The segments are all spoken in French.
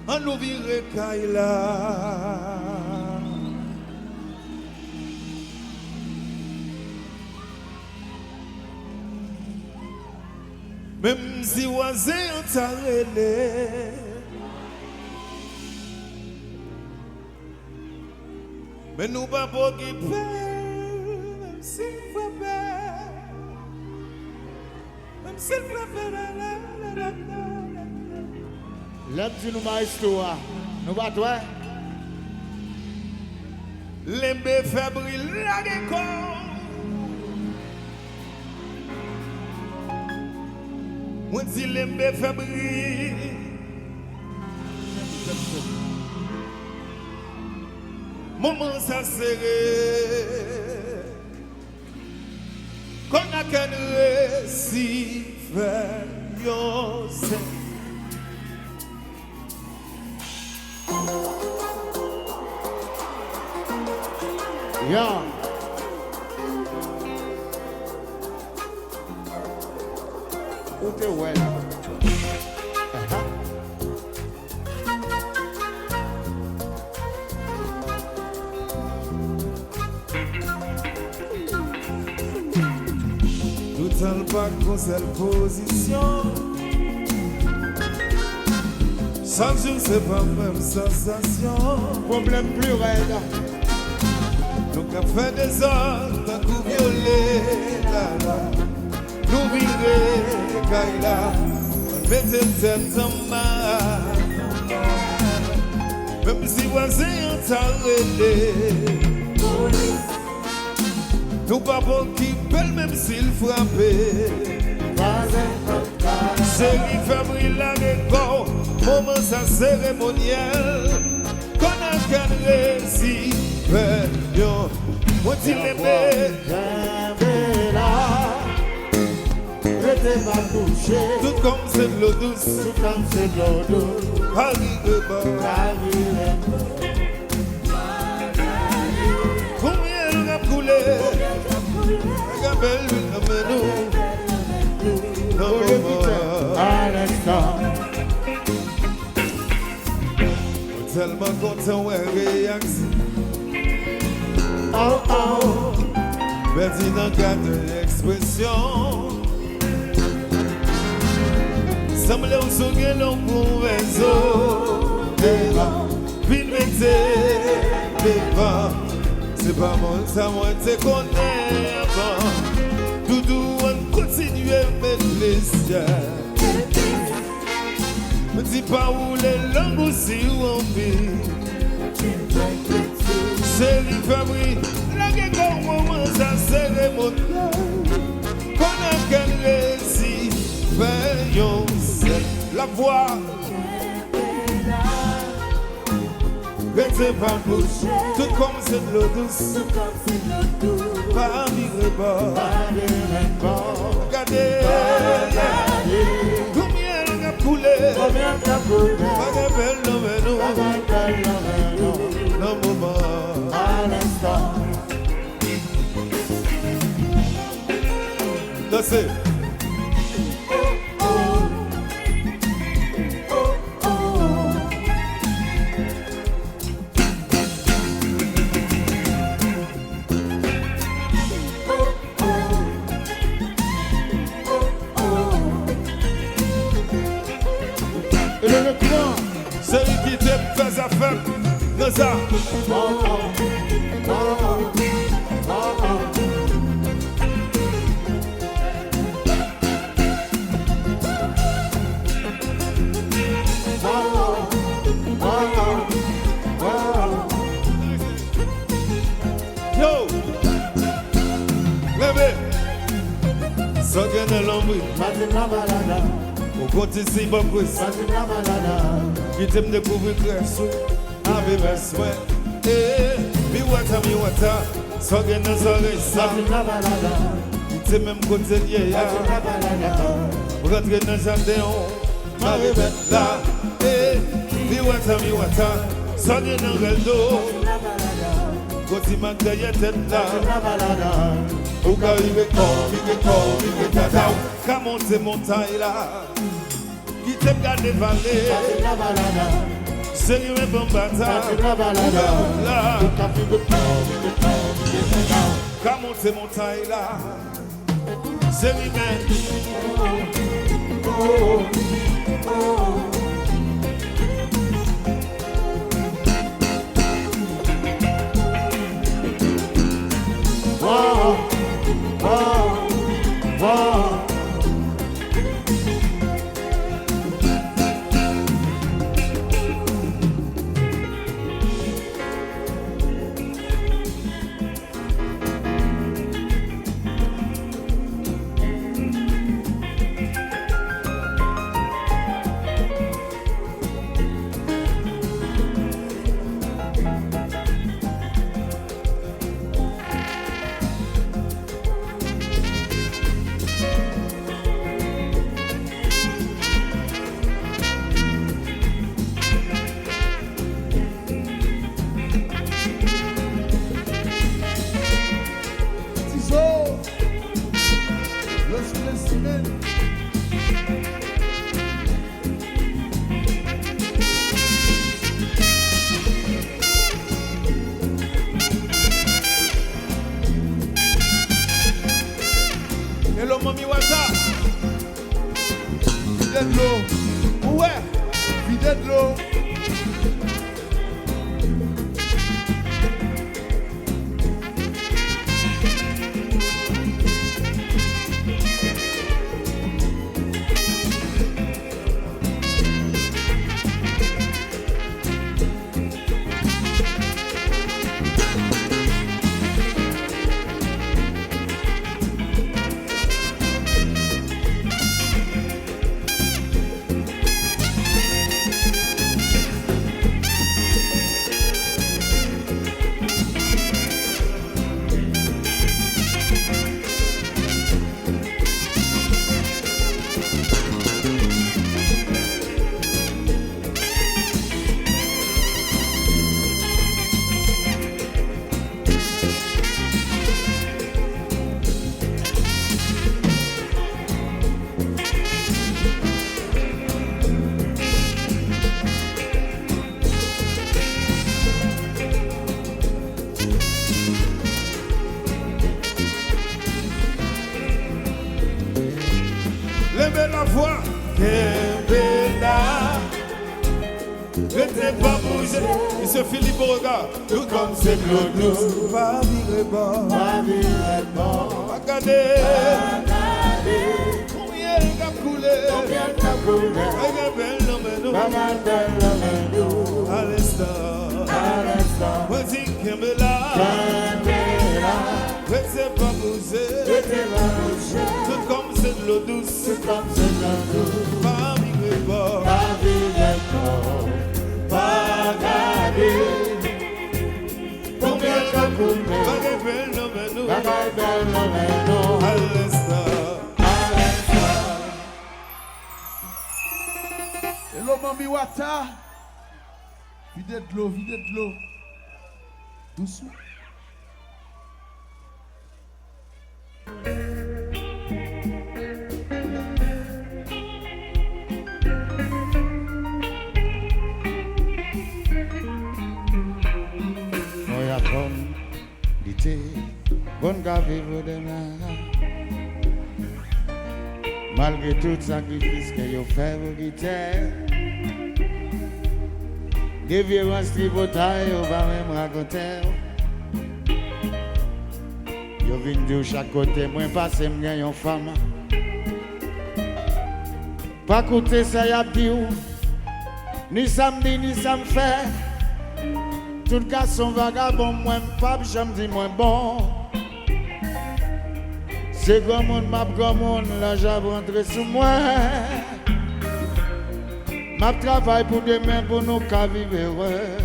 On nous vire Kaila. Même si oisé en t'arrêté, mais nous pas pour qui paie, même si frappe, même si frappe, L'homme dit nous maestro, nous pas toi. l'embé fébrile la décor. Moi dis l'embé fébrile. Moment ça serré. Qu'on a qu'un récit fait yo c'est. Yeah. Okay, well. Tout en pas qu'on seule position. Chaque jour c'est pas même sensation. Problème plus raide. Nous avons fait des ordres, d'un coup violé, nous virer, Kaila, on mettait tête en main. Même si voisin ont arrêté, nous pas pour qui belle même s'il frappait. Chérie Fabrice la décor, moment ça cérémoniel, qu'on a qu'un récit. Yo, moi tu l'aimais, j'avais là, j'étais pas couché, tout comme c'est de l'eau douce, tout comme c'est de l'eau douce, Paris de bord, combien elle a coulé, la belle nous, non, à l'instant, tellement content ouais réaction. oh oh, Perdu dans le cadre de l'expression. Semble au souvenir l'on pour réseau. Puis mettez devant. C'est pas moi, ça moi te connais avant. Doudou, on continue à mettre les ciels. Me dis pas où les langues aussi ou en vie. Chérie Fabrice, la gueule au moment ça cérémonial. Qu'on a qu'un récit, veillons la voix. Restez pas bouche, tout comme c'est de l'eau douce. Pas vivre bord. Regardez, combien on a coulé. Pas de belle nouvelle, non moment. à l'instant. Dansez. Et le client, Celui qui te fait affaire, dans ça. Yo, levez. Ça gagne l'ombre. Au côté si bon bruit. Qui t'aime découvrir crèche. Avec mes eh, mi wata. Ça gagne dans oreilles ça. Qui t'aime même côté lié. Rentrer dans le jardin. M'arrive là. Eh, mi wata. Ça gagne dans le dos. Côté magaye tête là. Ou ka rive tata. Ka monte montagne là. Qui t'aime garder vallée. C'est lui même bon bataille. Là, quand monter montagne là, c'est lui même. Wow, wow, wow. Hello, Mami Wata. Vide de l'eau. Ouais, vide de l'eau. Levez la voix, Kébéla. Restez pas bouger, il se Philippe au regard. Tout comme c'est de l'eau douce. Pas vivre bon, pas vivre bon. Pas garder, combien il a coulé, combien il a coulé. Avec un bel homme, nous, à l'instant, voici Kébéla. Restez pas bouger, tout comme c'est de l'eau douce. Pas vivre bon, pas garder. Combien de coups, pas bel homme, nous, à l'instant. Hello, Mami Wata. Vide de l'eau, vide de l'eau. Doucement. Moi comme l'été, bonne qu'à vivre demain. Malgré tout sacrifice que vous faites, vous quittez. Des violences tripotailles, vous va même raconter. Vous venez de chaque côté, moi passe, moi une femme. Pas coûter ça y a dit ni samedi ni sam fait. Tout garçon vagabond, moi pas, j'aime dis moins bon. C'est grand monde, m'a grand monde, là j'ai rentré sous moi. M'a travail pour demain, pour nous qu'à vivre heureux.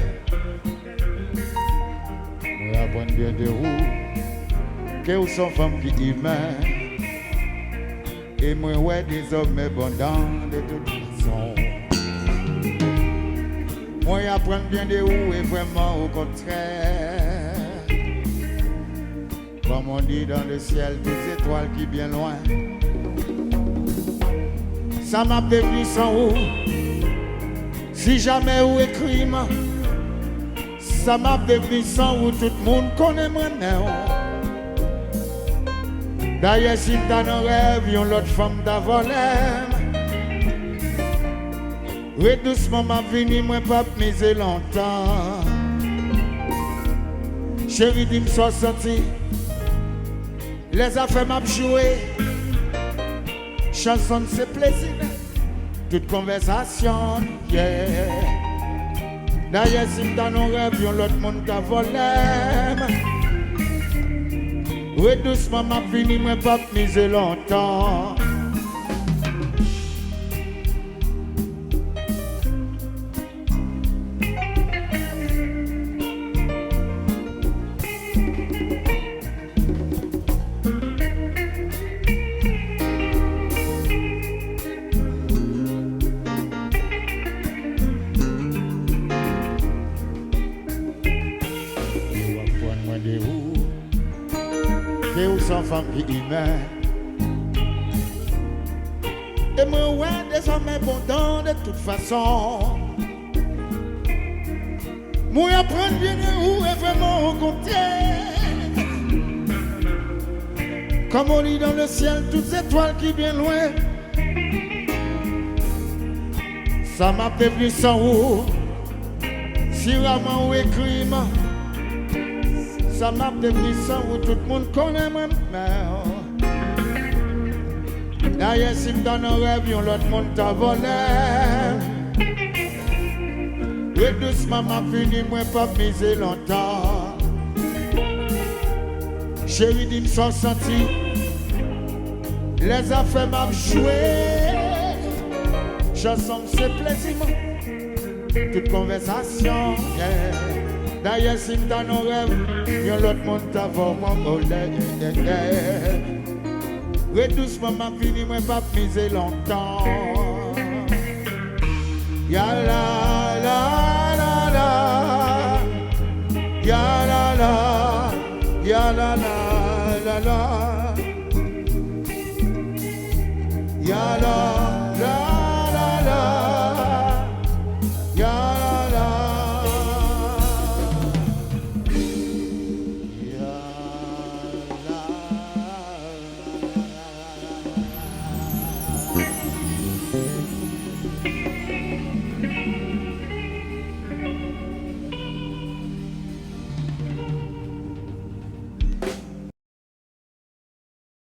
Moi apprends bien de vous, que vous sont femmes qui humaines. Et moi ouais des hommes abondants de toute façon. Moi apprends bien de vous et vraiment au contraire. Comme on dit dans le ciel, des étoiles qui bien loin. Ça m'a dévenu sans vous. Si jamais ou écrit, ça m'a devenu sans où tout le monde connaît mon nom. D'ailleurs, si t'as un rêve, yon l'autre femme t'a volé. Oui, doucement m'a venu, moi pas miser longtemps. Chérie, dis-moi, sois senti. Les affaires m'a joué. Chanson, c'est plaisir. Toute conversation, yeah. D'ailleurs, si t'as un rêve, yon l'autre monde t'a volé. Oui, doucement m'a fini, moi pas miser longtemps. Sans femme qui humaine. Et moi, ouais, des hommes abondants de toute façon. Moi, apprendre bien où est vraiment compter. Comme on lit dans le ciel, toutes étoiles qui viennent loin. Ça m'a fait plus sans où. Si vraiment ou écrit, ça m'a devenu ça où tout le monde connaît ma mère. D'ailleurs, si dans nos rêves, l'autre monde t'a volé. Et doucement m'a fini, moi pas miser longtemps. Chérie, dis-moi, sans senti. Les affaires m'a joué. Chanson, c'est plaisir. Toute conversation, yeah. D'ailleurs, si dans nos rêves, yon l'autre monde t'a vraiment volé. Oui, doucement m'a fini, moi pas miser longtemps. Ya la la la la, ya la la, ya la la la la, ya la.